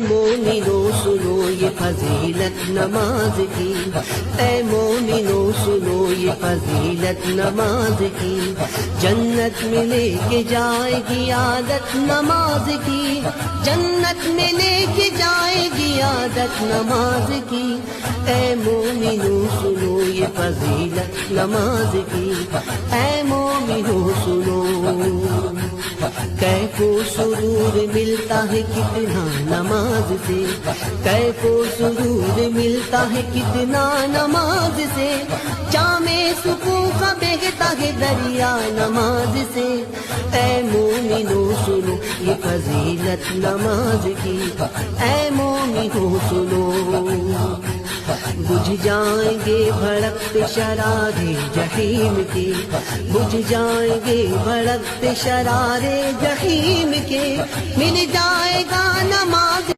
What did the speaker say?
مومنو سنو یہ فضیلت نماز کی، اے مومنو سنو یہ فضیلت نماز کی، جنت میں لے کے جائے گی عادت نماز کی، جنت میں لے کے جائے گی عادت نماز کی، اے مومنو سنو یہ فضیلت نماز کی، اے مومنو سنو۔ کیف و سرور ملتا ہے کتنا نماز سے، کیف و سرور ملتا ہے کتنا نماز سے، جام سکون کا بہتا ہے دریا نماز سے، اے مومنو سنو یہ فضیلت نماز کی، اے مومنو سنو۔ بجھ جائیں گے بھڑکتے شرارے جحیم کے، بجھ جائیں گے بھڑکتے شرارے جحیم کے، مل جائے گا نماز